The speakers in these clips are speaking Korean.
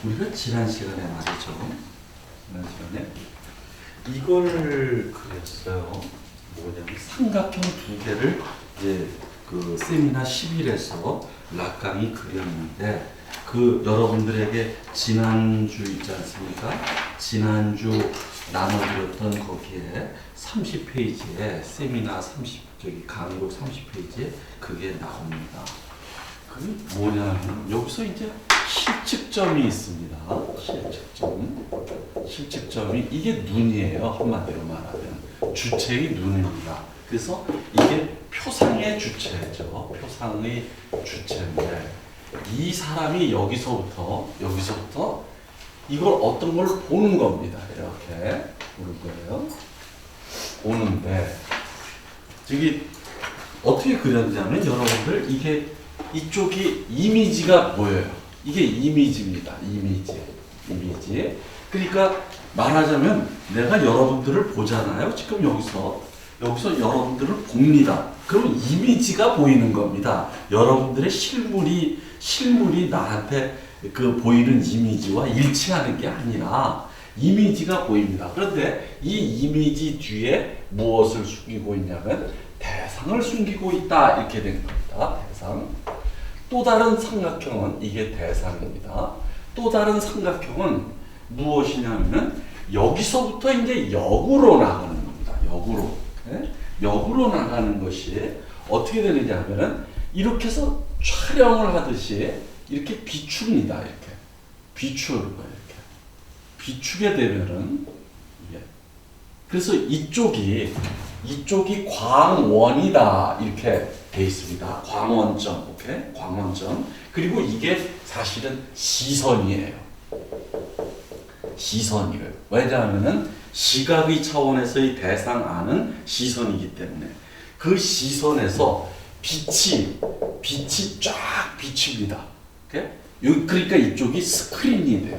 우리가 지난 시간에 말이죠. 지난 시간에 이걸 그렸어요. 뭐냐면 삼각형 두 개를 이제 그 세미나 10일에서 락강이 그렸는데 그 여러분들에게 지난주 있지 않습니까? 지난주 나눠드렸던 거기에 30페이지에 세미나 30 강의록 30페이지에 그게 나옵니다. 그게 뭐냐면 여기서 이제 실측점이 있습니다. 실측점이 이게 눈이에요. 한마디로 말하면 주체의 눈입니다. 그래서 이게 표상의 주체죠. 표상의 주체인데 이 사람이 여기서부터 이걸 어떤 걸 보는 겁니다. 이렇게 보는 거예요. 보는데 저기 어떻게 그렸냐면 여러분들 이게 이쪽이 이미지가 보여요. 이게 이미지입니다. 이미지. 그러니까 말하자면 내가 여러분들을 보잖아요. 지금 여기서 여러분들을 봅니다. 그럼 이미지가 보이는 겁니다. 여러분들의 실물이 나한테 그 보이는 이미지와 일치하는 게 아니라 이미지가 보입니다. 그런데 이 이미지 뒤에 무엇을 숨기고 있냐면 대상을 숨기고 있다. 이렇게 된 겁니다. 대상. 또 다른 삼각형은 이게 대상입니다. 또 다른 삼각형은 무엇이냐면 여기서부터 이제 역으로 나가는 겁니다. 역으로. 네? 역으로 나가는 것이 어떻게 되느냐 하면은 이렇게 해서 촬영을 하듯이 이렇게 비춥니다. 이렇게. 비추는 거예요. 이렇게. 비추게 되면은 이게. 그래서 이쪽이 광원이다. 이렇게 돼 있습니다. 광원점. 오케이? 광원점. 그리고 이게 사실은 시선이에요. 시선이에요. 왜냐하면은 시각의 차원에서의 대상 안은 시선이기 때문에 그 시선에서 빛이 쫙 비칩니다. 오케이? 그러니까 이쪽이 스크린이 돼요.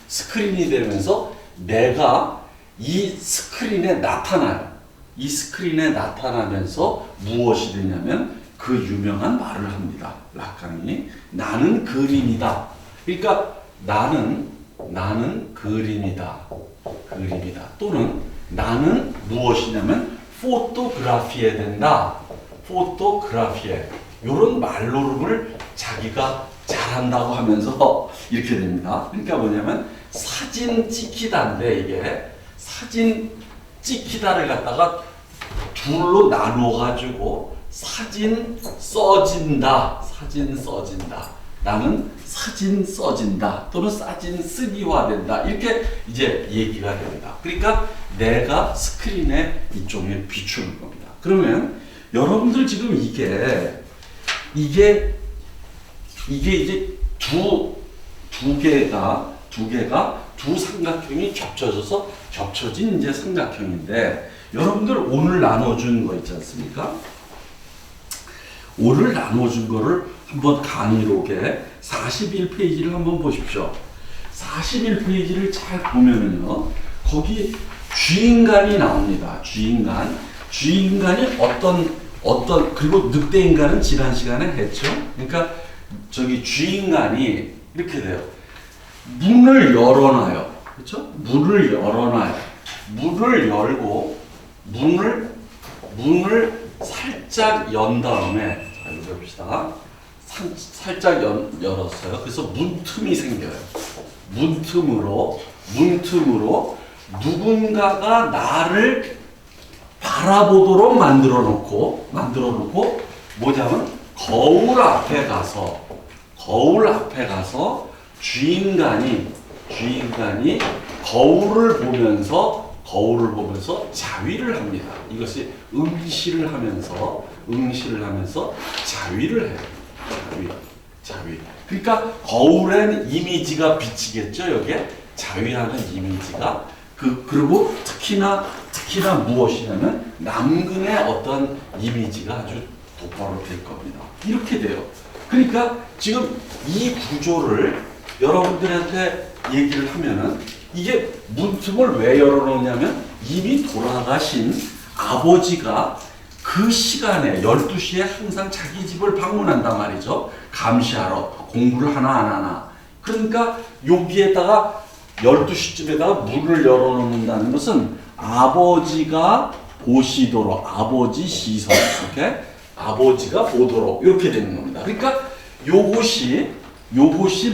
스크린이 되면서 내가 이 스크린에 나타나요. 이 스크린에 나타나면서 무엇이 되냐면 그 유명한 말을 합니다. 락강이 나는 그림이다. 그러니까 나는 그림이다. 또는 나는 무엇이냐면 포토그라피에 된다. 포토그라피에. 이런 말노름을 자기가 잘한다고 하면서 이렇게 됩니다. 그러니까 뭐냐면 사진 찍히다인데 이게 사진 찍히다를 갖다가 둘로 나누어가지고 사진 써진다. 나는 사진 써진다. 또는 사진 쓰기화된다. 이렇게 이제 얘기가 됩니다. 그러니까 내가 스크린에 이쪽에 비추는 겁니다. 그러면 여러분들 지금 이게 이제 두 개가 두 삼각형이 겹쳐진 이제 삼각형인데 여러분들 오늘 나눠준 거 있지 않습니까? 오늘 나눠준 거를 한번 강의록에 41페이지를 한번 보십시오. 41페이지를 잘 보면은요, 거기 쥐인간이 나옵니다. 쥐인간이 어떤, 그리고 늑대인간은 지난 시간에 했죠. 그러니까 저기 쥐인간이 이렇게 돼요. 문을 열어놔요. 그렇죠? 문을 열고, 문을 살짝 연 다음에, 자, 이거 봅시다. 살짝 열었어요. 그래서 문틈이 생겨요. 문틈으로 누군가가 나를 바라보도록 만들어 놓고 뭐냐면 거울 앞에 가서 주인간이 거울을 보면서 자위를 합니다. 이것이 응시를 하면서 자위를 해요. 자위. 그러니까 거울엔 이미지가 비치겠죠. 여기에 자위라는 이미지가 그리고 특히나 무엇이냐면 남근의 어떤 이미지가 아주 똑바로 될 겁니다. 이렇게 돼요. 그러니까 지금 이 구조를 여러분들한테 얘기를 하면은 이게 문틈을 왜 열어놓냐면 이미 돌아가신 아버지가 그 시간에 12시에 항상 자기 집을 방문한단 말이죠. 감시하러 공부를 하나 안 하나 그러니까 여기에다가 12시쯤에다가 문을 열어놓는다는 것은 아버지가 보시도록, 아버지 시선, 이렇게 아버지가 보도록 이렇게 되는 겁니다. 그러니까 요것이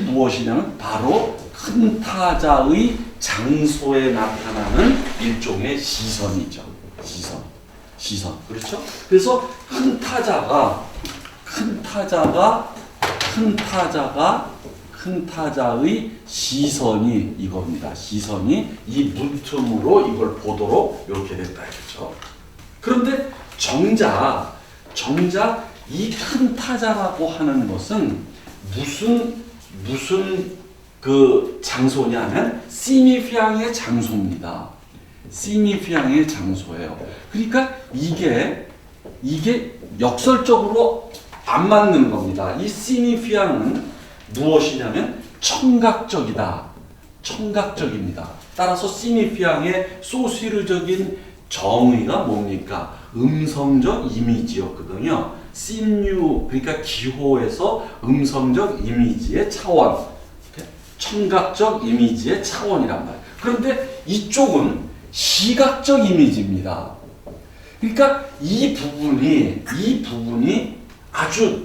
무엇이냐면 바로 큰 타자의 장소에 나타나는 일종의 시선이죠. 시선. 그렇죠? 그래서 큰 타자의 시선이 이겁니다. 시선이 이 문틈으로 이걸 보도록 이렇게 됐다 이거죠. 그런데 정작 이 큰 타자라고 하는 것은 무슨 그 장소냐면 시니피앙의 장소입니다. 시니피앙의 장소예요. 그러니까 이게 역설적으로 안 맞는 겁니다. 이 시니피앙은 무엇이냐면 청각적입니다. 따라서 시니피앙의 소시르적인 정의가 뭡니까? 음성적 이미지였거든요. 신유, 그러니까 기호에서 음성적 이미지의 차원, 청각적 이미지의 차원이란 말이에요. 그런데 이쪽은 시각적 이미지입니다. 그러니까 이 부분이 아주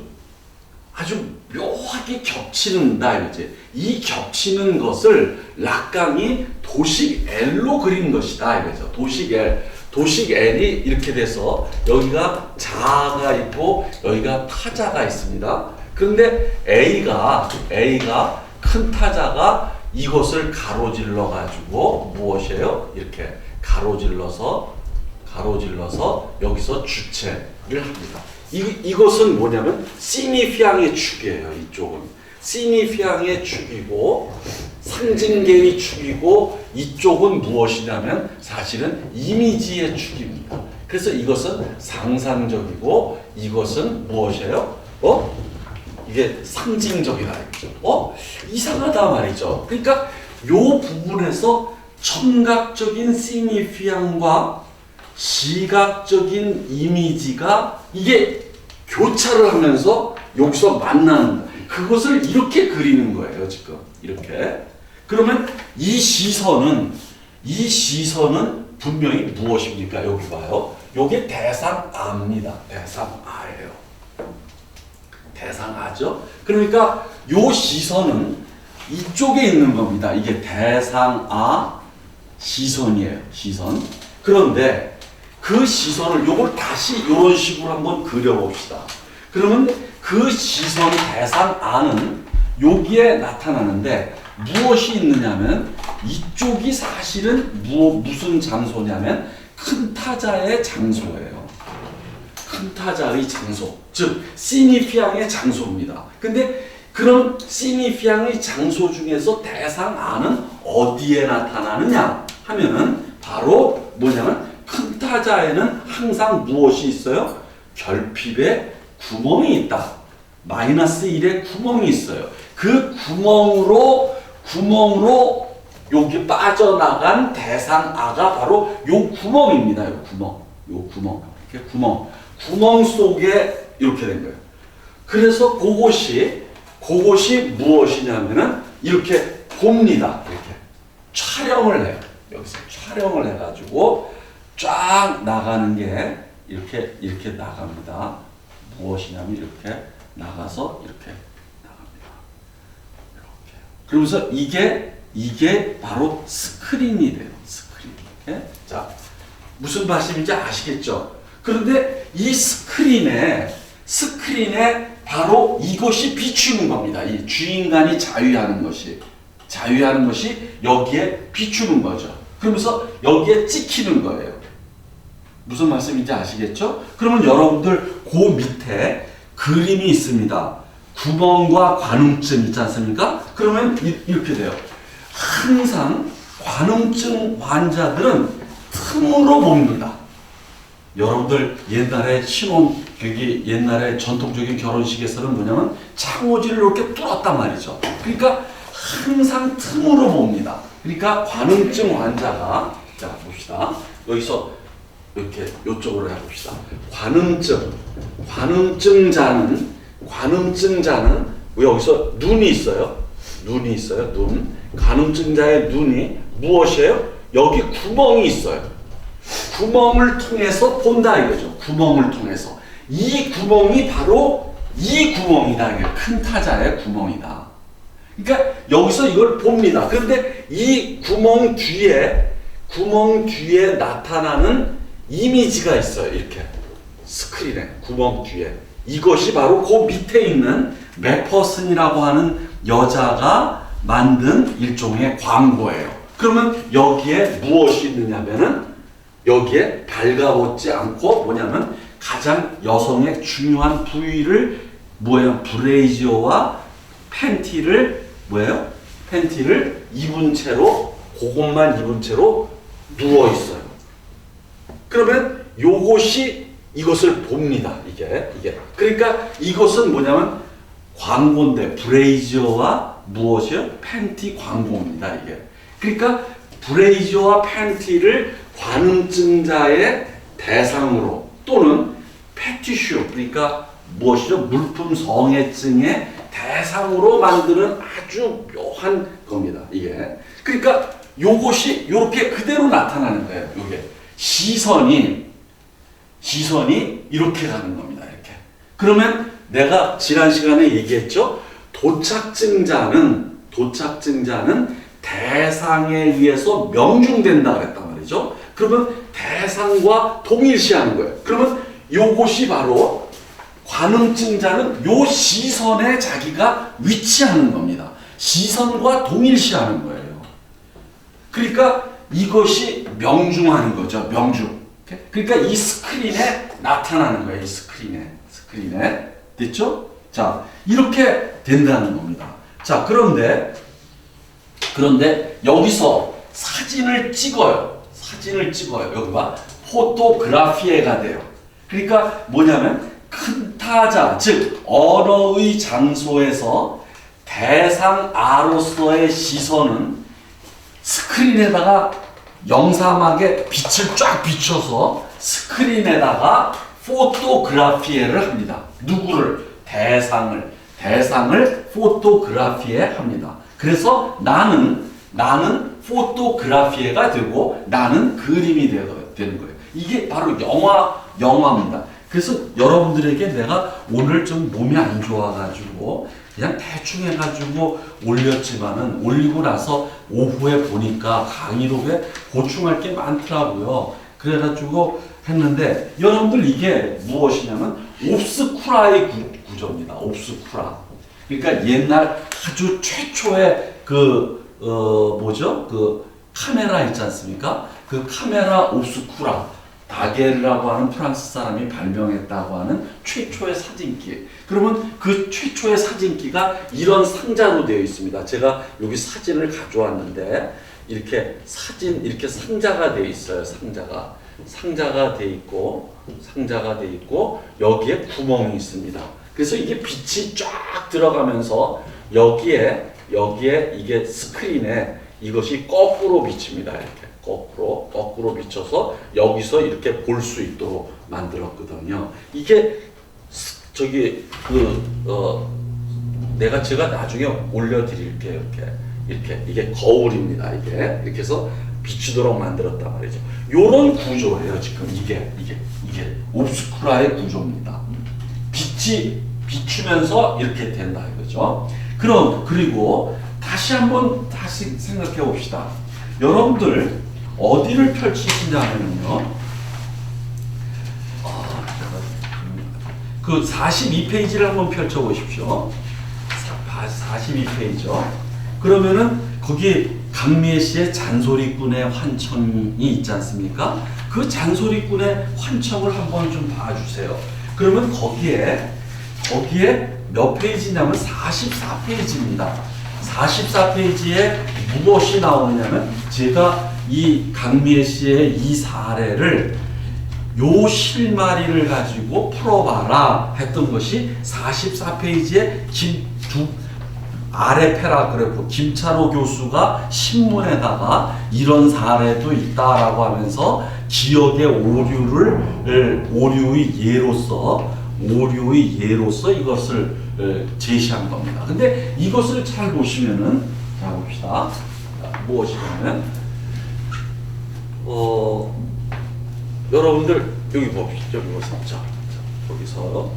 묘하게 겹치는다 이거지. 이 겹치는 것을 락강이 도식 L로 그린 것이다 이거죠. 도식 L이 이렇게 돼서 여기가 자아가 있고 여기가 타자가 있습니다. 그런데 A가 큰 타자가 이것을 가로질러 가지고 무엇이에요? 이렇게 가로질러서 여기서 주체를 합니다. 이것은 뭐냐면 시니피앙의 축이에요. 이쪽은 시니피앙의 축이고 상징계의 축이고 이쪽은 무엇이냐면 사실은 이미지의 축입니다. 그래서 이것은 상상적이고 이것은 무엇이에요? 이게 상징적이다. 이상하다 말이죠. 그러니까 요 부분에서 청각적인 시니피앙과 시각적인 이미지가 이게 교차를 하면서 여기서 만나는 거예요. 그것을 이렇게 그리는 거예요, 지금. 이렇게. 그러면 이 시선은 분명히 무엇입니까? 여기 봐요. 요게 대상아입니다. 대상아예요. 대상아죠? 그러니까 요 시선은 이쪽에 있는 겁니다. 이게 대상아 시선이에요. 시선. 그런데 그 시선을 요걸 다시 이런 식으로 한번 그려봅시다. 그러면 그 시선 대상아는 여기에 나타나는데 무엇이 있느냐면 이쪽이 사실은 무슨 장소냐면 큰 타자의 장소예요. 큰 타자의 장소, 즉 시니피앙의 장소입니다. 근데 그럼 시니피앙의 장소 중에서 대상아는 어디에 나타나느냐 하면은 바로 뭐냐면 큰 타자에는 항상 무엇이 있어요? 결핍의 구멍이 있다. -1의 구멍이 있어요. 그 구멍으로 여기 빠져나간 대상아가 바로 요 구멍입니다. 요 구멍. 이렇게 구멍 속에 이렇게 된 거예요. 그래서 그것이 무엇이냐면은 이렇게 봅니다. 이렇게 촬영을 해요. 여기서 촬영을 해가지고 쫙 나가는 게 이렇게 나갑니다. 무엇이냐면 이렇게 나가서 이렇게 나갑니다. 이렇게. 그러면서 이게 바로 스크린이 돼요. 스크린. 예? 자, 무슨 말씀인지 아시겠죠? 그런데 이 스크린에 바로 이것이 비추는 겁니다. 이 주인간이 자유하는 것이 여기에 비추는 거죠. 그러면서 여기에 찍히는 거예요. 무슨 말씀인지 아시겠죠? 그러면 여러분들 그 밑에 그림이 있습니다. 구멍과 관음증 있지 않습니까? 그러면 이렇게 돼요. 항상 관음증 환자들은 틈으로 봅니다. 여러분들 옛날에 옛날에 전통적인 결혼식에서는 뭐냐면 창호지를 이렇게 뚫었단 말이죠. 그러니까 항상 틈으로 봅니다. 그러니까 관음증 환자가, 자 봅시다. 여기서 이렇게 이쪽으로 해봅시다. 관음증자는 여기서 눈이 있어요. 눈이 있어요. 눈. 간음증자의 눈이 무엇이에요? 여기 구멍이 있어요. 구멍을 통해서 본다 이거죠. 구멍을 통해서. 이 구멍이 바로 이 구멍이다. 이게 큰 타자의 구멍이다. 그러니까 여기서 이걸 봅니다. 그런데 이 구멍 뒤에 나타나는 이미지가 있어요. 이렇게 스크린에 구멍 뒤에. 이것이 바로 그 밑에 있는 맥퍼슨이라고 하는 여자가 만든 일종의 광고예요. 그러면 여기에 무엇이 있느냐면은 여기에 발가벗지 않고 뭐냐면 가장 여성의 중요한 부위를 뭐예요? 브레이지어와 팬티를 뭐예요? 팬티를 입은 채로 그것만 입은 채로 누워 있어요. 그러면 요것이 이것을 봅니다. 이게 그러니까 이것은 뭐냐면 광고인데 브레이지어와 무엇이요? 팬티 광고입니다. 이게 그러니까 브레이지어와 팬티를 관음증자의 대상으로 또는 패티슈 그러니까 무엇이죠? 물품 성애증의 대상으로 만드는 아주 묘한 겁니다. 이게 그러니까 요것이 요렇게 그대로 나타나는 거예요. 요게 시선이 이렇게 가는 겁니다. 이렇게 그러면 내가 지난 시간에 얘기했죠. 도착증자는 대상에 의해서 명중된다 그랬단 말이죠. 그러면 대상과 동일시하는 거예요. 그러면 요것이 바로 관음증자는 요 시선에 자기가 위치하는 겁니다. 시선과 동일시하는 거예요. 그러니까 이것이 명중하는 거죠. 명중. 그러니까 이 스크린에 나타나는 거예요. 이 스크린에. 됐죠? 자, 이렇게 된다는 겁니다. 자, 그런데 여기서 사진을 찍어요. 여기 봐. 포토그라피에가 돼요. 그러니까 뭐냐면 큰 타자, 즉 언어의 장소에서 대상 R로서의 시선은 스크린에다가 영사막에 빛을 쫙 비춰서 스크린에다가 포토그라피에를 합니다. 누구를? 대상을 포토그라피에 합니다. 그래서 나는 포토그라피에가 되고 나는 그림이 되는 거예요. 이게 바로 영화입니다. 그래서 여러분들에게 내가 오늘 좀 몸이 안 좋아가지고 그냥 대충 해가지고 올렸지만은 올리고 나서 오후에 보니까 강의록에 보충할 게 많더라고요. 그래가지고 했는데 여러분들 이게 무엇이냐면 옵스쿠라의 구조입니다. 옵스쿠라. 그러니까 옛날 아주 최초의 그 카메라 있지 않습니까? 그 카메라 옵스쿠라. 다게르라고 하는 프랑스 사람이 발명했다고 하는 최초의 사진기. 그러면 그 최초의 사진기가 이런 상자로 되어 있습니다. 제가 여기 사진을 가져왔는데 이렇게 상자가 되어 있어요. 상자가 되어 있고 여기에 구멍이 있습니다. 그래서 이게 빛이 쫙 들어가면서 여기에 이게 스크린에 이것이 거꾸로 비칩니다. 이렇게 거꾸로 비쳐서 여기서 이렇게 볼 수 있도록 만들었거든요. 이게 제가 나중에 올려드릴게요. 이렇게 이게 거울입니다. 이렇게 해서 비추도록 만들었단 말이죠. 요런 구조예요. 지금 이게 옵스쿠라의 구조입니다. 빛이 비추면서 이렇게 된다 이거죠. 그리고 다시 생각해 봅시다. 여러분들 어디를 펼치시냐면요. 그 42페이지를 한번 펼쳐 보십시오. 42페이지요. 그러면은 거기 강미애 씨의 잔소리꾼의 환청이 있지 않습니까? 그 잔소리꾼의 환청을 한번 좀 봐주세요. 그러면 거기에 몇 페이지냐면 44페이지입니다. 44페이지에 무엇이 나오느냐면 제가 이 강미애 씨의 이 사례를 요 실마리를 가지고 풀어봐라 했던 것이 44페이지에 아래 패라그래프 김찬호 교수가 신문에다가 이런 사례도 있다라고 하면서 기억의 오류의 예로서 오류의 예로서 이것을 제시한 겁니다. 근데 이것을 잘 보시면은, 자 봅시다. 무엇이냐면, 여러분들 여기 봅시다. 여기 보세요. 자, 거기서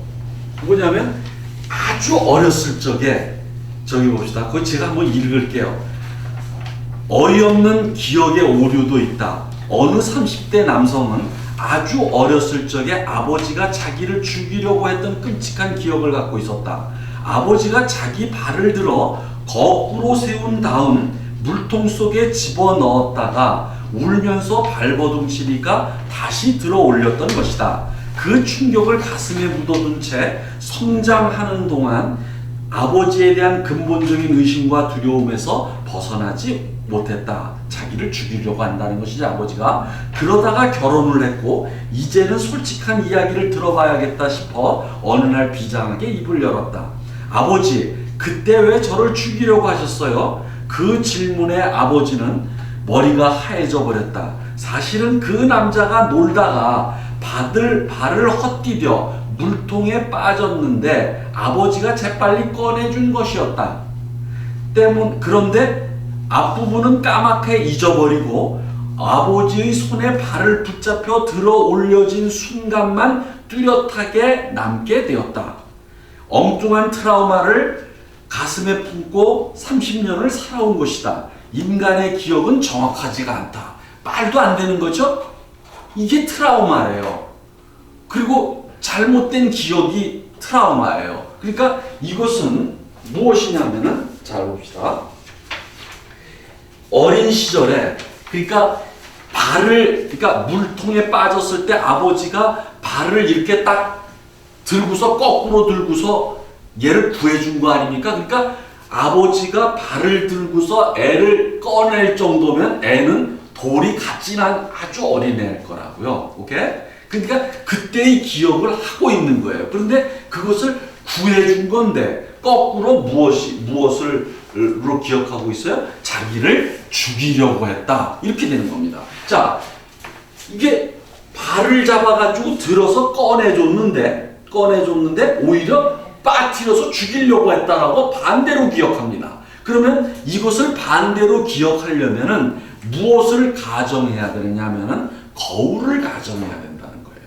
뭐냐면 아주 어렸을 적에 저기 봅시다. 거기 제가 한번 읽을게요. 어이없는 기억의 오류도 있다. 어느 30대 남성은 아주 어렸을 적에 아버지가 자기를 죽이려고 했던 끔찍한 기억을 갖고 있었다. 아버지가 자기 발을 들어 거꾸로 세운 다음 물통 속에 집어넣었다가 울면서 발버둥치니까 다시 들어 올렸던 것이다. 그 충격을 가슴에 묻어둔 채 성장하는 동안 아버지에 대한 근본적인 의심과 두려움에서 벗어나지 못했다. 자기를 죽이려고 한다는 것이지 아버지가. 그러다가 결혼을 했고 이제는 솔직한 이야기를 들어봐야겠다 싶어 어느 날 비장하게 입을 열었다. 아버지, 그때 왜 저를 죽이려고 하셨어요? 그 질문에 아버지는 머리가 하얘져 버렸다. 사실은 그 남자가 놀다가 발을 헛디뎌 물통에 빠졌는데 아버지가 재빨리 꺼내준 것이었다. 그런데 앞부분은 까맣게 잊어버리고 아버지의 손에 발을 붙잡혀 들어 올려진 순간만 뚜렷하게 남게 되었다. 엉뚱한 트라우마를 가슴에 품고 30년을 살아온 것이다. 인간의 기억은 정확하지가 않다. 말도 안 되는 거죠? 이게 트라우마예요. 그리고 잘못된 기억이 트라우마예요. 그러니까 이것은 무엇이냐면은, 잘 봅시다. 어린 시절에, 그러니까 물통에 빠졌을 때 아버지가 발을 이렇게 딱 들고서 거꾸로 들고서 얘를 구해준 거 아닙니까? 그러니까 아버지가 발을 들고서 애를 꺼낼 정도면 애는 돌이 같진 않은 아주 어린 애일 거라고요. 오케이? 그러니까 그때의 기억을 하고 있는 거예요. 그런데 그것을 구해준 건데 거꾸로 무엇으로 기억하고 있어요? 자기를 죽이려고 했다. 이렇게 되는 겁니다. 자, 이게 발을 잡아가지고 들어서 꺼내줬는데 오히려 빠뜨려서 죽이려고 했다라고 반대로 기억합니다. 그러면 이것을 반대로 기억하려면은 무엇을 가정해야 되느냐면은 거울을 가정해야 된다는 거예요.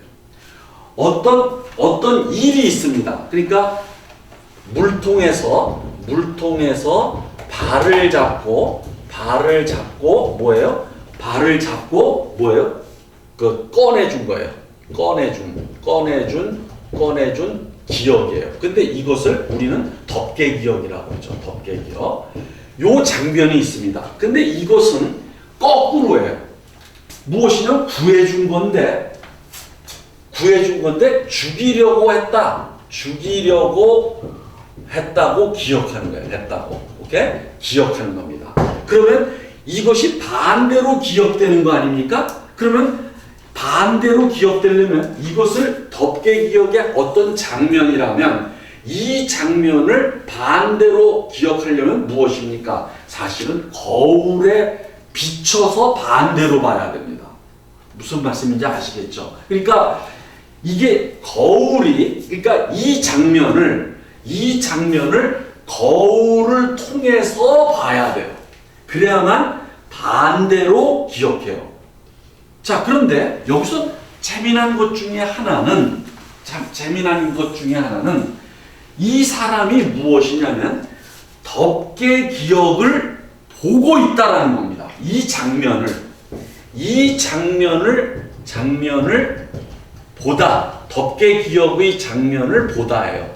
어떤 일이 있습니다. 그러니까 물통에서 발을 잡고 뭐예요? 꺼내준 거예요. 꺼내준 기억이에요. 근데 이것을 우리는 덮개 기억이라고 하죠. 덮개 기억. 요 장면이 있습니다. 근데 이것은 거꾸로예요. 무엇이냐? 구해준 건데 죽이려고 했다고 기억하는 거예요. 오케이? 기억하는 겁니다. 그러면 이것이 반대로 기억되는 거 아닙니까? 그러면 반대로 기억되려면 이것을 덮개 기억의 어떤 장면이라면 이 장면을 반대로 기억하려면 무엇입니까? 사실은 거울에 비춰서 반대로 봐야 됩니다. 무슨 말씀인지 아시겠죠? 그러니까 이게 그러니까 이 장면을 거울을 통해서 봐야 돼요. 그래야만 반대로 기억해요. 자, 그런데 여기서 재미난 것 중에 하나는 이 사람이 무엇이냐면 덮개 기억을 보고 있다라는 겁니다. 이 장면을 보다, 덮개 기억의 장면을 보다예요.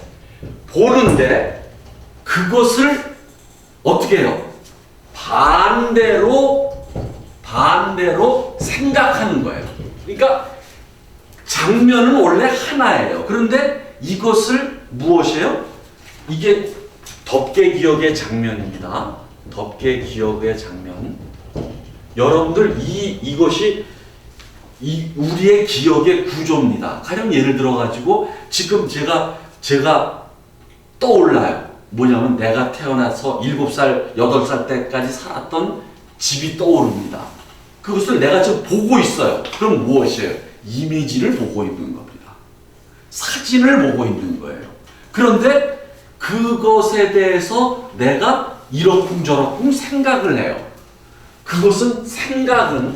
보는데 그것을 어떻게 해요? 반대로 생각하는 거예요. 그러니까 장면은 원래 하나예요. 그런데 이것을 무엇이에요? 이게 덮개 기억의 장면입니다. 덮개 기억의 장면. 여러분들 이것이 우리의 기억의 구조입니다. 가령 예를 들어 가지고 지금 제가 떠올라요. 뭐냐면 내가 태어나서 7살, 8살 때까지 살았던 집이 떠오릅니다. 그것을 내가 지금 보고 있어요. 그럼 무엇이에요? 이미지를 보고 있는 겁니다. 사진을 보고 있는 거예요. 그런데 그것에 대해서 내가 이러쿵저러쿵 생각을 해요. 그것은 생각은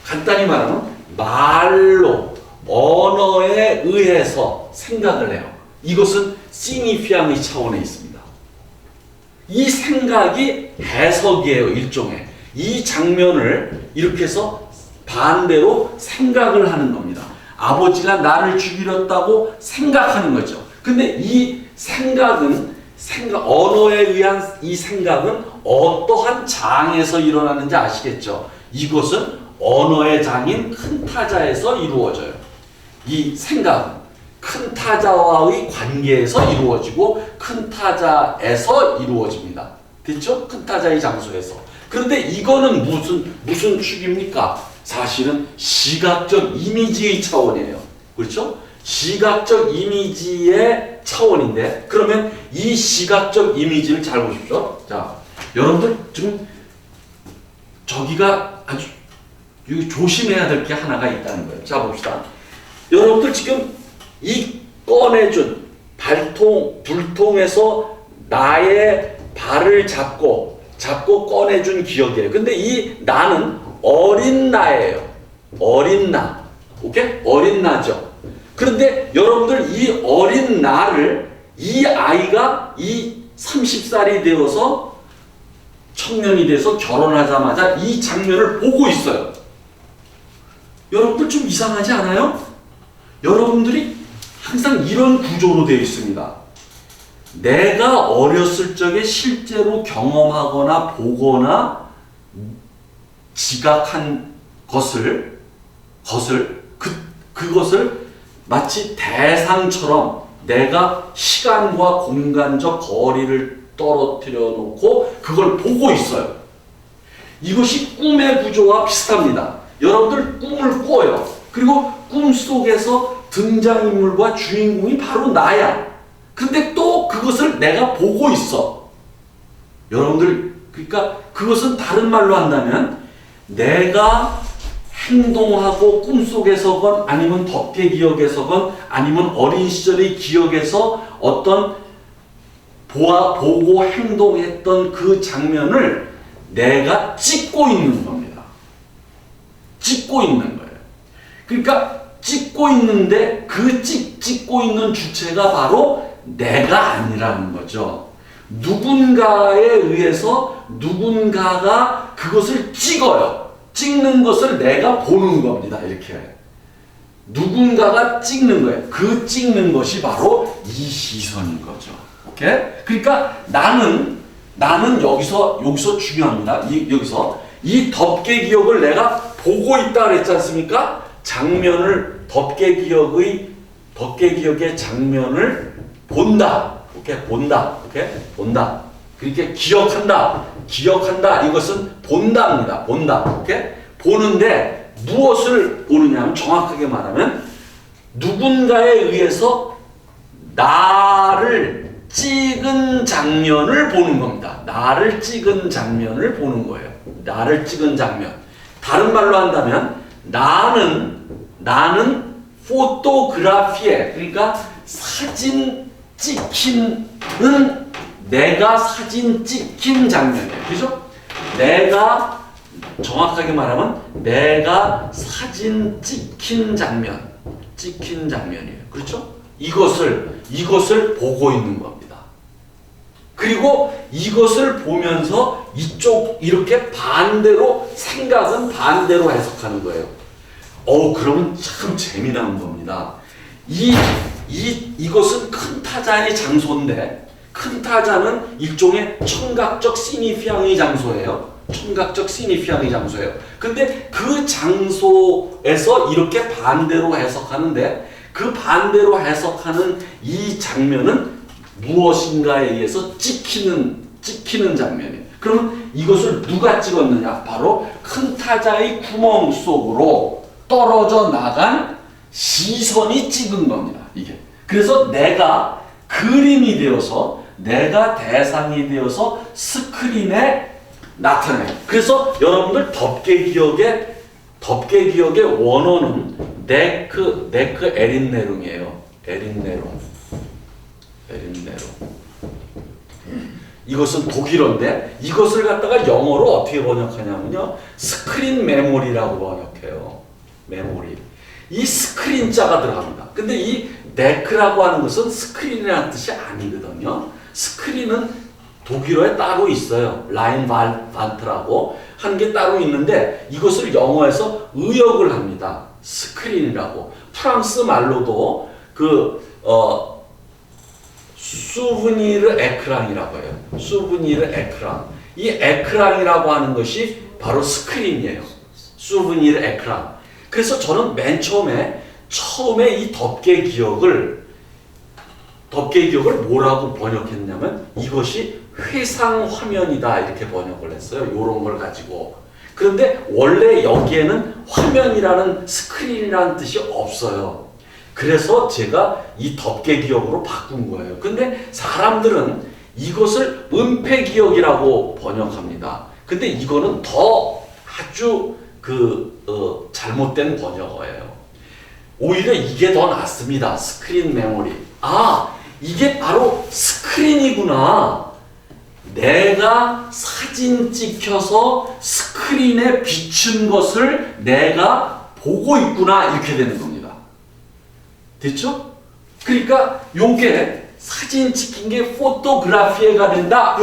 간단히 말하면 말로 언어에 의해서 생각을 해요. 이것은 시니피앙의 차원에 있습니다. 이 생각이 해석이에요. 일종의 이 장면을 이렇게 해서 반대로 생각을 하는 겁니다. 아버지가 나를 죽이렸다고 생각하는 거죠. 근데 이 생각은 언어에 의한 이 생각은 어떠한 장에서 일어나는지 아시겠죠? 이것은 언어의 장인 큰 타자에서 이루어져요. 이 생각은 큰 타자와의 관계에서 이루어지고 큰 타자에서 이루어집니다. 됐죠? 큰 타자의 장소에서. 그런데 이거는 무슨 축입니까? 사실은 시각적 이미지의 차원이에요. 그렇죠? 시각적 이미지의 차원인데, 그러면 이 시각적 이미지를 잘 보십시오. 자, 여러분들 지금 저기가 아주 조심해야 될 게 하나가 있다는 거예요. 자, 봅시다. 여러분들 지금 이 꺼내준 불통에서 나의 발을 잡고 꺼내준 기억이에요. 근데 이 나는 어린 나예요. 어린 나. 오케이? 어린 나죠. 그런데 여러분들 이 어린 나를 이 아이가 이 30살이 되어서 청년이 돼서 결혼하자마자 이 장면을 보고 있어요. 여러분들 좀 이상하지 않아요? 여러분들이 항상 이런 구조로 되어 있습니다. 내가 어렸을 적에 실제로 경험하거나 보거나 지각한 그것을 마치 대상처럼 내가 시간과 공간적 거리를 떨어뜨려 놓고 그걸 보고 있어요. 이것이 꿈의 구조와 비슷합니다. 여러분들 꿈을 꿔요. 그리고 꿈 속에서 등장인물과 주인공이 바로 나야. 근데 또 그것을 내가 보고 있어. 여러분들, 그러니까 그것은 다른 말로 한다면 내가 행동하고 꿈속에서건 아니면 덮개 기억에서건 아니면 어린 시절의 기억에서 어떤 보고 행동했던 그 장면을 내가 찍고 있는 겁니다. 찍고 있는 거예요. 그러니까 찍고 있는데 그 찍고 있는 주체가 바로 내가 아니라는 거죠. 누군가에 의해서 누군가가 그것을 찍어요. 찍는 것을 내가 보는 겁니다. 이렇게. 누군가가 찍는 거예요. 그 찍는 것이 바로 이 시선인 거죠. 오케이? 그러니까 나는 여기서 중요합니다. 여기서 이 덮개 기억을 내가 보고 있다 그랬지 않습니까? 장면을 덮개 기억의 장면을 본다. 오케이? 본다. 오케이? 본다. 그렇게 기억한다. 이것은 본다입니다. 본다. 오케이? 보는데 무엇을 보느냐면 정확하게 말하면 누군가에 의해서 나를 찍은 장면을 보는 겁니다. 나를 찍은 장면을 보는 거예요. 나를 찍은 장면. 다른 말로 한다면 나는 포토그라피에, 그러니까 사진 찍힌은 내가 사진 찍힌 장면이에요. 그죠? 내가 정확하게 말하면 내가 사진 찍힌 장면이에요. 그렇죠? 이것을 보고 있는 겁니다. 그리고 이것을 보면서 이렇게 반대로 생각은 반대로 해석하는 거예요. 그러면 참 재미난 겁니다. 이것은 큰 타자의 장소인데 큰 타자는 일종의 청각적 시니피앙의 장소예요. 근데 그 장소에서 이렇게 반대로 해석하는데 그 반대로 해석하는 이 장면은 무엇인가에 의해서 찍히는 장면이에요. 그러면 이것을 누가 찍었느냐? 바로 큰 타자의 구멍 속으로 떨어져 나간 시선이 찍은 겁니다. 이게. 그래서 내가 그림이 되어서 내가 대상이 되어서 스크린에 나타나요. 그래서 여러분들 덮개 기억의 원어는 네크 에린네룽이에요. 에린네로. 이것은 독일어인데 이것을 갖다가 영어로 어떻게 번역하냐면요. 스크린 메모리라고 번역해요. 메모리. 이 스크린자가 들어갑니다. 근데 이 네크라고 하는 것은 스크린이라는 뜻이 아니거든요. 스크린은 독일어에 따로 있어요. 라인반트라고 한 게 따로 있는데 이것을 영어에서 의역을 합니다. 스크린이라고. 프랑스 말로도 수브니르 에크랑이라고 해요. 수브니르 에크랑. 이 에크랑이라고 하는 것이 바로 스크린이에요. 수브니르 에크랑. 그래서 저는 맨 처음에 이 덮개 기억을 뭐라고 번역했냐면 이것이 회상 화면이다 이렇게 번역을 했어요. 이런 걸 가지고. 그런데 원래 여기에는 화면이라는 스크린이라는 뜻이 없어요. 그래서 제가 이 덮개 기억으로 바꾼 거예요. 근데 사람들은 이것을 은폐 기억이라고 번역합니다. 근데 이거는 더 아주 잘못된 번역어예요. 오히려 이게 더 낫습니다. 스크린 메모리. 아, 이게 바로 스크린이구나. 내가 사진 찍혀서 스크린에 비춘 것을 내가 보고 있구나. 이렇게 되는 겁니다. 됐죠? 그러니까 요게 사진 찍힌 게 포토그라피에가 된다.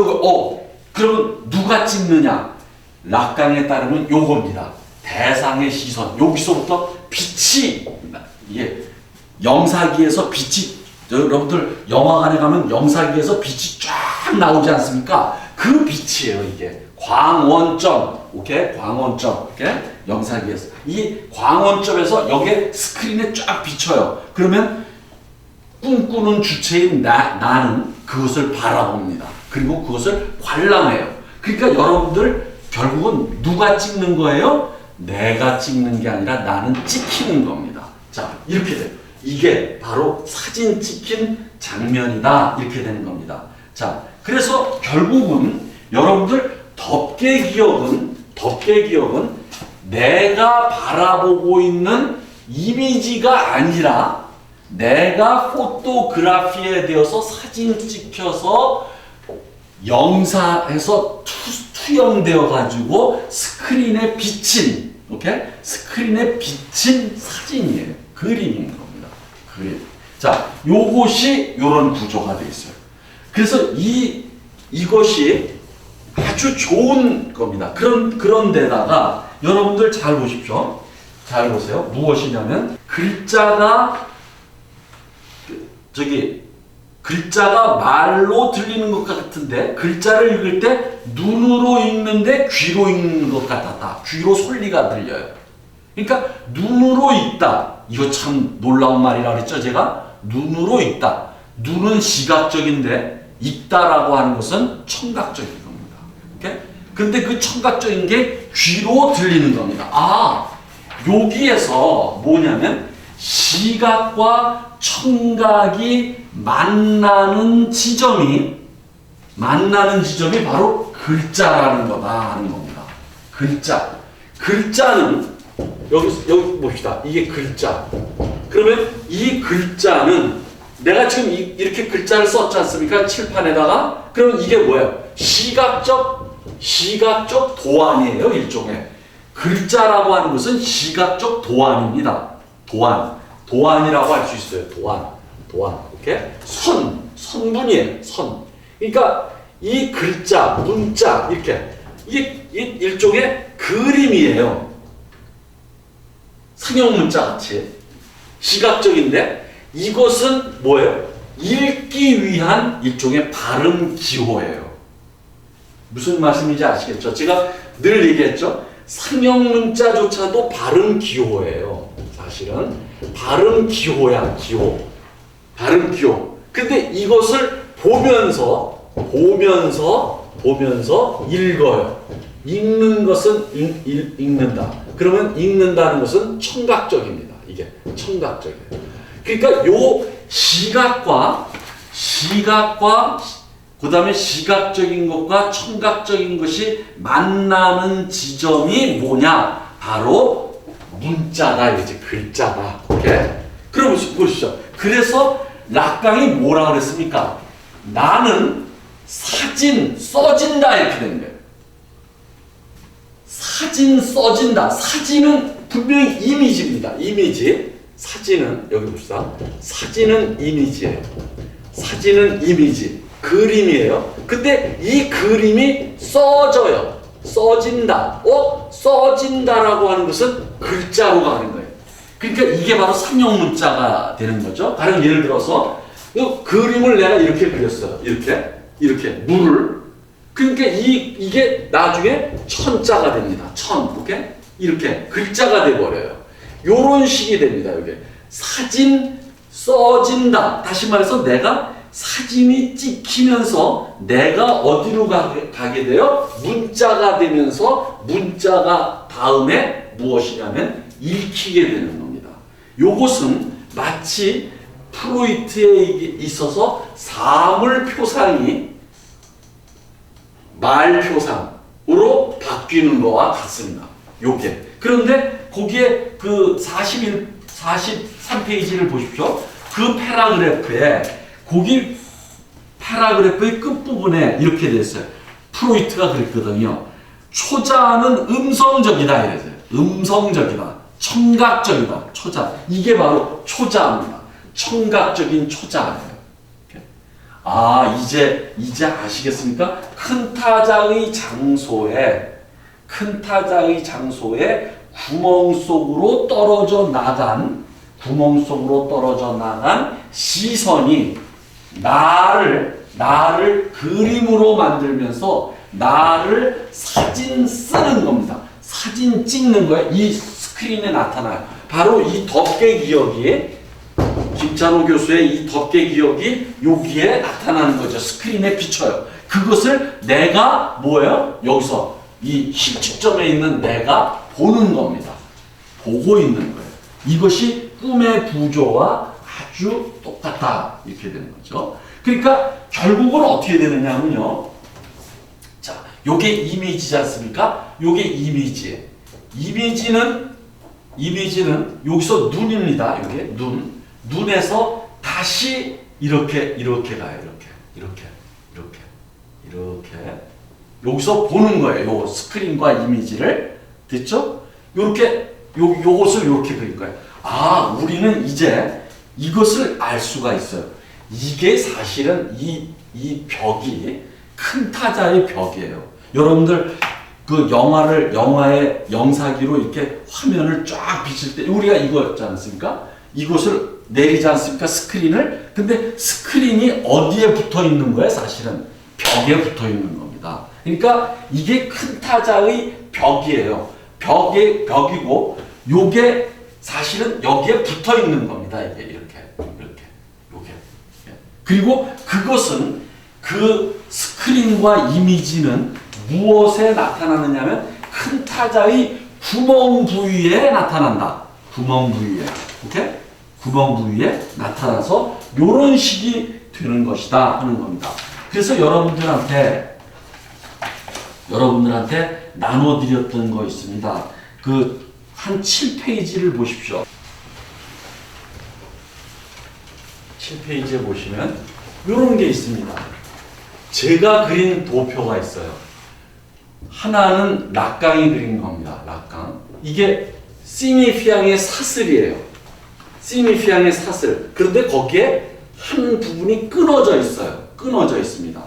그러면 누가 찍느냐? 락강에 따르면 요겁니다. 대상의 시선. 여기서부터 빛이 영사기에서 빛이 여러분들 영화관에 가면 영사기에서 빛이 쫙 나오지 않습니까? 그 빛이에요, 이게. 광원점. 오케이? 광원점. 오케이? 영사기에서. 이 광원점에서 여기에 스크린에 쫙 비쳐요. 그러면 꿈꾸는 주체인 나는 그것을 바라봅니다. 그리고 그것을 관람해요. 그러니까 여러분들 결국은 누가 찍는 거예요? 내가 찍는 게 아니라 나는 찍히는 겁니다. 자, 이렇게 돼요. 이게 바로 사진 찍힌 장면이다. 이렇게 되는 겁니다. 자, 그래서 결국은 여러분들 덮개 기억은 내가 바라보고 있는 이미지가 아니라 내가 포토그래피에 되어서 사진 찍혀서 영상에서 투영되어 가지고 스크린에 비친, 오케이? 스크린에 비친 사진이에요. 그림인 겁니다. 그림. 자, 요것이 요런 구조가 되어 있어요. 그래서 이것이 아주 좋은 겁니다. 그런 데다가 여러분들 잘 보십시오. 잘 보세요. 무엇이냐면 글자가 말로 들리는 것 같은데 글자를 읽을 때 눈으로 읽는데 귀로 읽는 것 같았다. 귀로 소리가 들려요. 그러니까 눈으로 읽다. 이거 참 놀라운 말이라고 그랬죠, 제가? 눈으로 읽다. 눈은 시각적인데 읽다라고 하는 것은 청각적인 겁니다. 오케이? 근데 그 청각적인 게 귀로 들리는 겁니다. 아, 여기에서 뭐냐면 시각과 청각이 만나는 지점이 바로 글자라는 거다 하는 겁니다. 글자는 여기 봅시다. 이게 글자. 그러면 이 글자는 내가 지금 이렇게 글자를 썼지 않습니까? 칠판에다가. 그러면 이게 뭐예요? 시각적 도안이에요. 일종의. 글자라고 하는 것은 시각적 도안입니다. 도안이라고 할 수 있어요. 도안. 오케이? 선분이에요. 선. 그러니까 이 글자, 문자 이렇게 이게 일종의 그림이에요. 상형 문자 같이 시각적인데 이것은 뭐예요? 읽기 위한 일종의 발음 기호예요. 무슨 말씀인지 아시겠죠? 제가 늘 얘기했죠. 상형 문자조차도 발음 기호예요. 사실은 발음 기호야, 발음 기호. 근데 이것을 보면서 읽어요. 읽는 것은 읽는다. 그러면 읽는다는 것은 청각적입니다. 이게 청각적이에요. 그러니까 요 시각과 그다음에 시각적인 것과 청각적인 것이 만나는 지점이 뭐냐? 바로 문자다, 이제 글자다. 오케이? 그럼 보시죠. 그래서 락강이 뭐라 그랬습니까? 나는 사진 써진다 이렇게 된 거예요. 사진 써진다. 사진은 분명히 이미지입니다. 이미지. 사진은 여기 봅시다. 사진은 이미지예요. 사진은 이미지. 그림이에요. 근데 이 그림이 써져요. 써진다. 써진다라고 하는 것은 글자로 가는 거예요. 그러니까 이게 바로 상용 문자가 되는 거죠. 가령 예를 들어서 이 그림을 내가 이렇게 그렸어요. 이렇게 물을. 그러니까 이게 나중에 천자가 됩니다. 이렇게 글자가 돼 버려요. 요런 식이 됩니다. 이게 사진 써진다. 다시 말해서 내가 사진이 찍히면서 내가 어디로 가게 돼요? 문자가 되면서 문자가 다음에 무엇이냐면 읽히게 되는 겁니다. 요것은 마치 프로이트에 있어서 사물 표상이 말 표상으로 바뀌는 거와 같습니다. 요게. 그런데 거기에 그 43페이지를 보십시오. 그 패러그래프에 거기 패러그래프의 끝부분에 이렇게 돼 있어요. 프로이트가 그랬거든요. 초자는 음성적이다 이랬어요. 음성적이다. 청각적이다. 초자. 이게 바로 초자입니다. 청각적인 초자예요. 이제 아시겠습니까? 큰 타자의 장소에 구멍 속으로 떨어져 나간 시선이 나를 그림으로 만들면서 나를 사진 쓰는 겁니다. 사진 찍는 거예요. 이 스크린에 나타나요. 바로 이 덮개 기억이 김찬호 교수의 이 덮개 기억이 여기에 나타나는 거죠. 스크린에 비쳐요. 그것을 내가 뭐예요? 여기서 이 실측점에 있는 내가 보는 겁니다. 보고 있는 거예요. 이것이 꿈의 구조와 아주 똑같다. 이렇게 되는 거죠. 그러니까 결국은 어떻게 되느냐면요. 자, 요게 이미지지 않습니까? 요게 이미지. 이미지는 여기서 눈입니다. 요게 눈에서 다시 이렇게 가요. 이렇게. 여기서 보는 거예요. 요 스크린과 이미지를. 됐죠? 요것을 이렇게 그릴 거예요. 우리는 이제 이것을 알 수가 있어요. 이게 사실은 이 벽이 큰 타자의 벽이에요. 여러분들 그 영화의 영사기로 이렇게 화면을 쫙 비칠 때 우리가 이거였지 않습니까? 이것을 내리지 않습니까? 스크린을. 근데 스크린이 어디에 붙어 있는 거예요? 사실은 벽에 붙어 있는 겁니다. 그러니까 이게 큰 타자의 벽이에요. 벽이고 요게 사실은 여기에 붙어 있는 겁니다. 이게 이렇게 요게. 그리고 그것은 그 스크린과 이미지는 무엇에 나타나느냐면 큰 타자의 구멍 부위에 나타난다. 구멍 부위에 나타나서 요런 식이 되는 것이다 하는 겁니다. 그래서 여러분들한테 나눠드렸던 거 있습니다. 그 한 7페이지를 보십시오. 7페이지에 보시면 요런 게 있습니다. 제가 그린 도표가 있어요. 하나는 락강이 그린 겁니다. 락강. 이게 시니피앙의 사슬이에요. 시니피앙의 사슬. 그런데 거기에 한 부분이 끊어져 있어요. 끊어져 있습니다.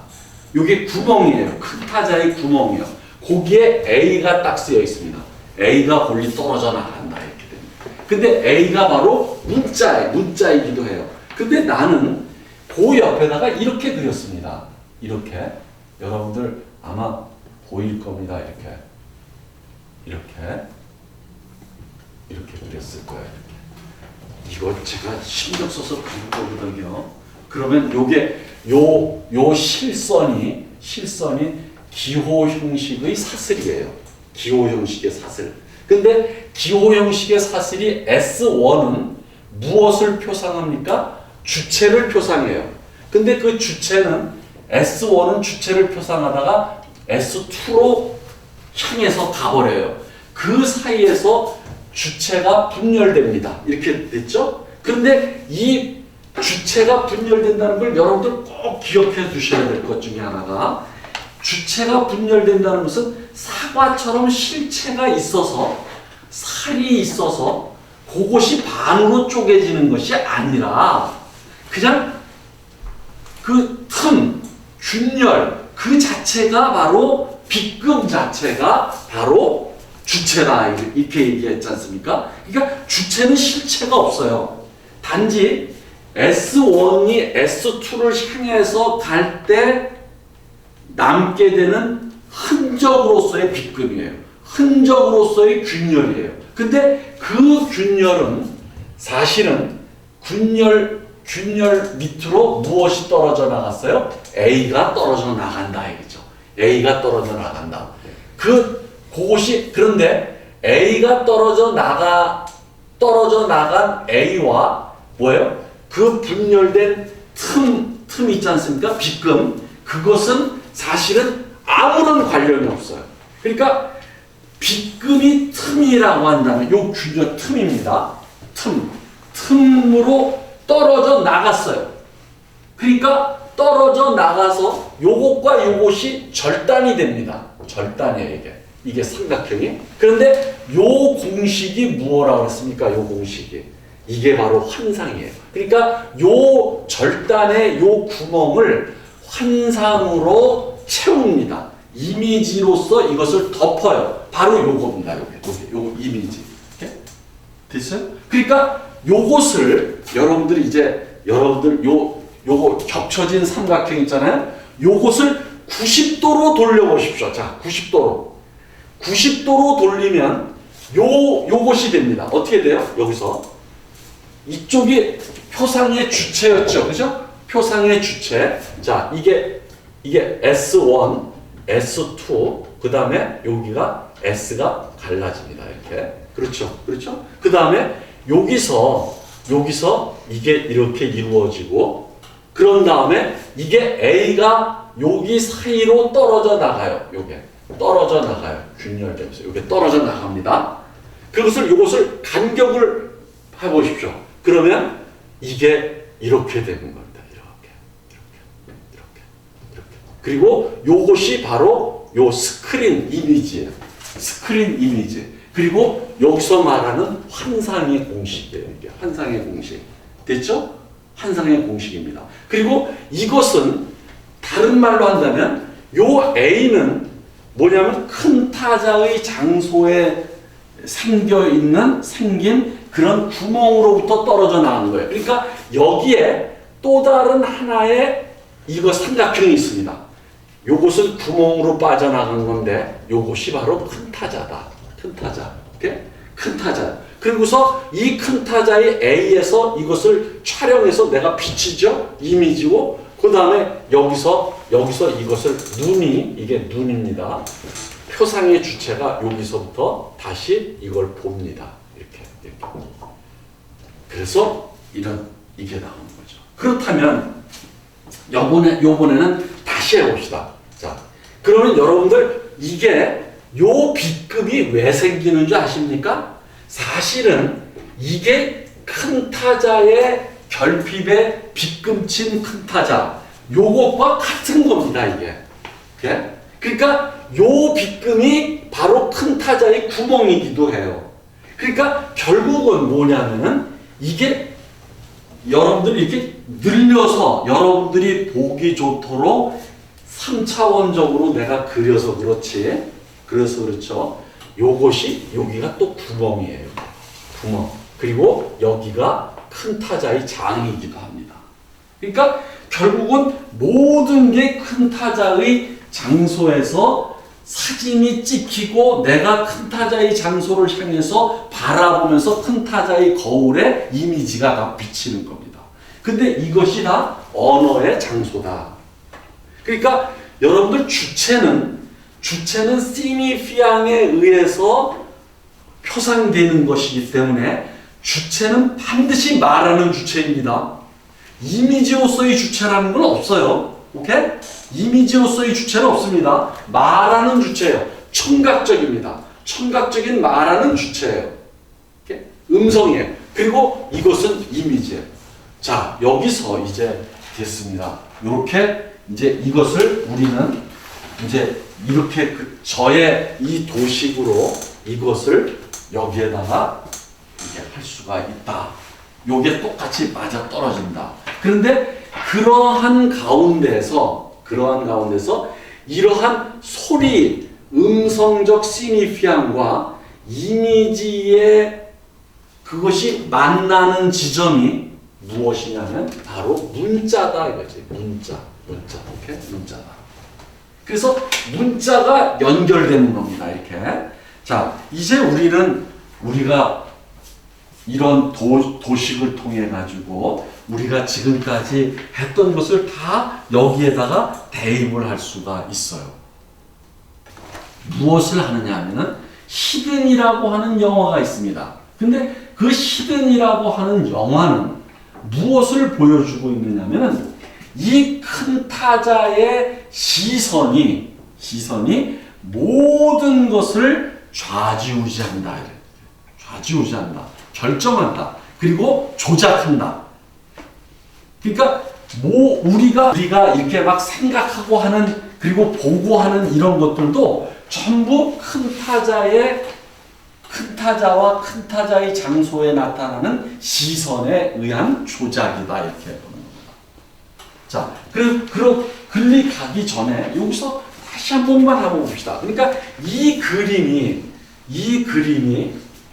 이게 구멍이에요. 큰 타자의 구멍이에요. 거기에 A가 딱 쓰여 있습니다. A가 멀리 떨어져 나간다 이렇게 됩니다. 근데 A가 바로 문자이기도 해요. 근데 나는 그 옆에다가 이렇게 그렸습니다. 이렇게. 여러분들 아마 보일 겁니다. 이렇게 그렸을 거예요. 이거 제가 신경 써서 그린 거거든요. 그러면 요게 요 실선이 기호 형식의 사슬이에요. 기호 형식의 사슬. 근데 기호 형식의 사슬이 S1은 무엇을 표상합니까? 주체를 표상해요. 근데 그 주체는 S1은 주체를 표상하다가 S2로 향해서 가버려요. 그 사이에서 주체가 분열됩니다. 이렇게 됐죠? 그런데 이 주체가 분열된다는 걸 여러분들 꼭 기억해 두셔야 될 것 중에 하나가, 주체가 분열된다는 것은 사과처럼 실체가 있어서, 살이 있어서 그것이 반으로 쪼개지는 것이 아니라 그냥 그 틈, 균열 그 자체가 바로 빗금 자체가 바로 주체다, 이렇게 얘기했지 않습니까? 그러니까 주체는 실체가 없어요. 단지 S1이 S2를 향해서 갈 때 남게 되는 흔적으로서의 빗금이에요. 흔적으로서의 균열이에요. 근데 그 균열은 사실은 균열 밑으로 무엇이 떨어져 나갔어요? A가 떨어져 나간다 이거죠. A가 떨어져 나간다. 그것이, 그런데 A가 떨어져 나간 A와 뭐예요? 그 분열된 틈 있지 않습니까? 빗금. 그것은 사실은 아무런 관련이 없어요. 그러니까 빗금이 틈이라고 한다면 요 균열 틈입니다. 틈으로 떨어져 나갔어요. 그러니까 떨어져 나가서 요것과 요것이 절단이 됩니다. 절단이에요, 이게 삼각형이. 그런데 요 공식이 뭐라고 했습니까? 요 공식이. 이게 바로 환상이에요. 그러니까 요 절단의 요 구멍을 환상으로 채웁니다. 이미지로서 이것을 덮어요. 바로 요겁니다. 요거 이미지. 이렇게? 됐어요? 그러니까 요것을 여러분들 요거 겹쳐진 삼각형 있잖아요. 요것을 90도로 돌려보십시오. 자, 90도로 돌리면 요것이 됩니다. 어떻게 돼요? 여기서 이쪽이 표상의 주체였죠. 그죠? 표상의 주체. 자, 이게 S1, S2, 그 다음에 여기가 S가 갈라집니다. 이렇게. 그렇죠. 그 다음에 여기서 이게 이렇게 이루어지고, 그런 다음에 이게 A가 여기 사이로 떨어져 나가요. 요게 떨어져 나가요. 균열되면서 요게 떨어져 나갑니다. 요것을 간격을 해보십시오. 그러면 이게 이렇게 되는 겁니다. 이렇게. 그리고 요것이 바로 요 스크린 이미지예요. 스크린 이미지. 그리고 여기서 말하는 환상의 공식이에요. 이게 환상의 공식. 됐죠? 환상의 공식입니다. 그리고 이것은 다른 말로 한다면 요 A는 뭐냐면 큰 타자의 장소에 생긴 그런 구멍으로부터 떨어져 나가는 거예요. 그러니까 여기에 또 다른 하나의 이거 삼각형이 있습니다. 요것은 구멍으로 빠져나간 건데 요것이 바로 큰 타자다. 큰 타자. 이렇게? 큰 타자. 그리고서 이 큰 타자의 A에서 이것을 촬영해서 내가 비치죠? 이미지고, 그 다음에 여기서 이것을 이게 눈입니다. 표상의 주체가 여기서부터 다시 이걸 봅니다. 이렇게. 그래서 이게 나오는 거죠. 그렇다면 요번에는 다시 해봅시다. 자, 그러면 여러분들 요 빗금이 왜 생기는 줄 아십니까? 사실은 이게 큰 타자의 결핍에 빗금 친 큰 타자, 요것과 같은 겁니다, 이게. 그러니까 요 빗금이 바로 큰 타자의 구멍이기도 해요. 그러니까 결국은 뭐냐면은 이게 여러분들이 이렇게 늘려서 여러분들이 보기 좋도록 3차원적으로 내가 그려서 그렇지. 그래서 그렇죠. 요것이 여기가 또 구멍이에요. 구멍. 그리고 여기가 큰 타자의 장이기도 합니다. 그러니까 결국은 모든 게 큰 타자의 장소에서 사진이 찍히고 내가 큰 타자의 장소를 향해서 바라보면서 큰 타자의 거울에 이미지가 다 비치는 겁니다. 근데 이것이 다 언어의 장소다. 그러니까 여러분들 주체는 시니피앙에 의해서 표상되는 것이기 때문에 주체는 반드시 말하는 주체입니다. 이미지로서의 주체라는 건 없어요. 오케이? 이미지로서의 주체는 없습니다. 말하는 주체예요. 청각적입니다. 청각적인 말하는 주체예요. 오케이? 음성이에요. 그리고 이것은 이미지예요. 자, 여기서 이제 됐습니다. 이렇게 이제 이것을 우리는 이제 이렇게 저의 이 도식으로 이것을 여기에다가 이렇게 할 수가 있다. 요게 똑같이 맞아 떨어진다. 그런데 그러한 가운데서 이러한 소리, 음성적 시니피안과 이미지의 그것이 만나는 지점이 무엇이냐면 바로 문자다 이거지. 문자. 오케이? 문자다. 그래서 문자가 연결되는 겁니다. 이렇게. 자, 이제 우리가 이런 도식을 통해 가지고 우리가 지금까지 했던 것을 다 여기에다가 대입을 할 수가 있어요. 무엇을 하느냐 하면은 히든이라고 하는 영화가 있습니다. 근데 그 히든이라고 하는 영화는 무엇을 보여주고 있느냐면은 이 큰 타자의 시선이 모든 것을 좌지우지한다. 결정한다. 그리고 조작한다. 그러니까 우리가 이렇게 막 생각하고 하는 그리고 보고 하는 이런 것들도 전부 큰 타자와 큰 타자의 장소에 나타나는 시선에 의한 조작이다 이렇게 보는 겁니다. 자, 그럼 글리 전에 여기서 다시 한 번만 한번 봅시다. 그러니까 이 그림이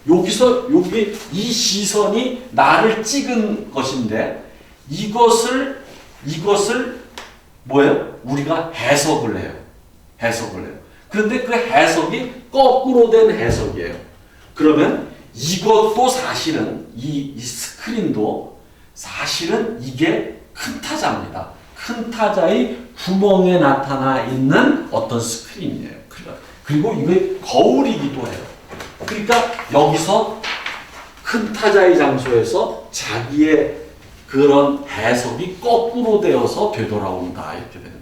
여기 이 시선이 나를 찍은 것인데 이것을 뭐예요? 우리가 해석을 해요. 그런데 그 해석이 거꾸로 된 해석이에요. 그러면 이것도 사실은 이 스크린도 사실은 이게 큰 타자입니다. 큰 타자의 구멍에 나타나 있는 어떤 스크린이에요. 그리고 이게 거울이기도 해요. 그러니까 여기서 큰 타자의 장소에서 자기의 그런 해석이 거꾸로 되어서 되돌아온다 이렇게 되는